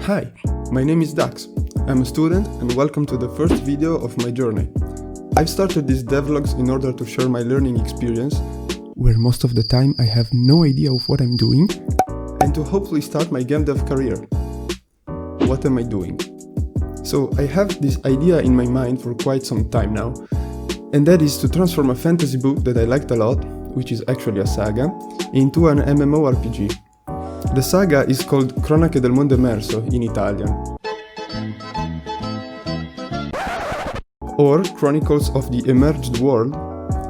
Hi, my name is Dax. I'm a student and welcome to the first video of my journey. I've started these devlogs in order to share my learning experience, where most of the time I have no idea of what I'm doing, and to hopefully start my game dev career. What am I doing? So I have this idea in my mind for quite some time now, and that is to transform a fantasy book that I liked a lot, which is actually a saga, into an MMORPG. The saga is called Cronache del Mondo Emerso in Italian, or Chronicles of the Emerged World,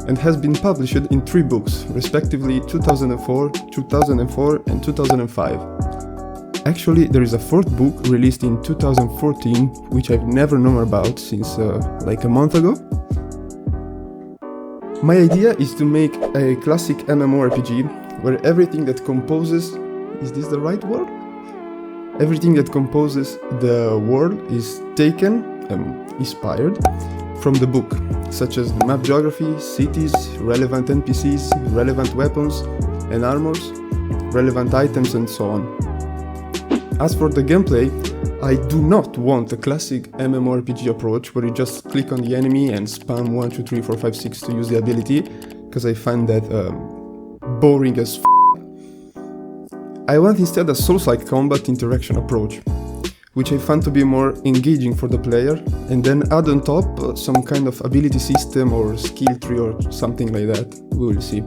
and has been published in 3 books, respectively 2004, 2004 and 2005. Actually, there is a 4th book released in 2014, which I've never known about since like a month ago. My idea is to make a classic MMORPG where everything that composes, is this the right word? Everything that composes the world is taken, inspired, from the book, such as the map geography, cities, relevant NPCs, relevant weapons and armors, relevant items and so on. As for the gameplay, I do not want a classic MMORPG approach where you just click on the enemy and spam 1, 2, 3, 4, 5, 6 to use the ability, because I find that boring as f***. I want instead a Souls-like combat interaction approach, which I find to be more engaging for the player, and then add on top some kind of ability system or skill tree or something like that, we will see.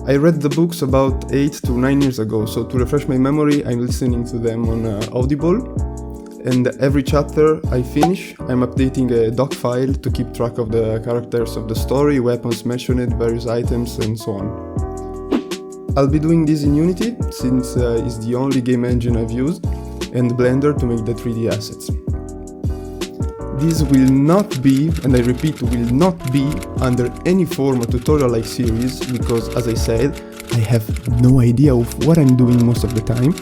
I read the books about 8 to 9 years ago, so to refresh my memory I'm listening to them on Audible, and every chapter I finish I'm updating a doc file to keep track of the characters of the story, weapons mentioned, various items and so on. I'll be doing this in Unity, since it's the only game engine I've used, and Blender to make the 3D assets. This will not be, and I repeat, will not be under any form of tutorial-like series, because as I said, I have no idea of what I'm doing most of the time,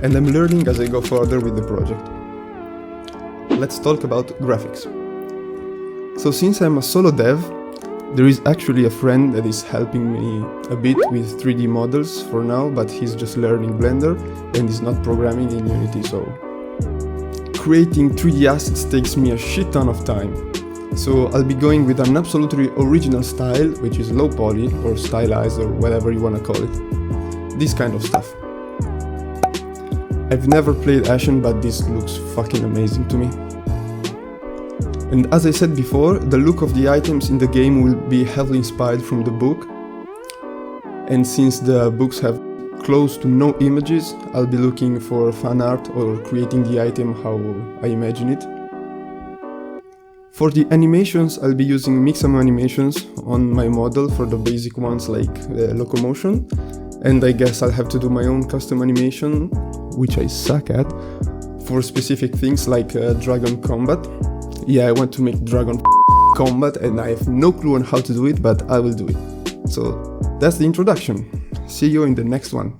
and I'm learning as I go further with the project. Let's talk about graphics. So since I'm a solo dev, there is actually a friend that is helping me a bit with 3D models for now, but he's just learning Blender and is not programming in Unity, so creating 3D assets takes me a shit ton of time. So I'll be going with an absolutely original style, which is low poly or stylized or whatever you wanna call it. This kind of stuff. I've never played Ashen, but this looks fucking amazing to me. And as I said before, the look of the items in the game will be heavily inspired from the book. And since the books have close to no images, I'll be looking for fan art or creating the item how I imagine it. For the animations, I'll be using Mixamo animations on my model for the basic ones like locomotion. And I guess I'll have to do my own custom animation, which I suck at, for specific things like dragon combat. Yeah, I want to make dragon combat and I have no clue on how to do it, but I will do it. So that's the introduction. See you in the next one.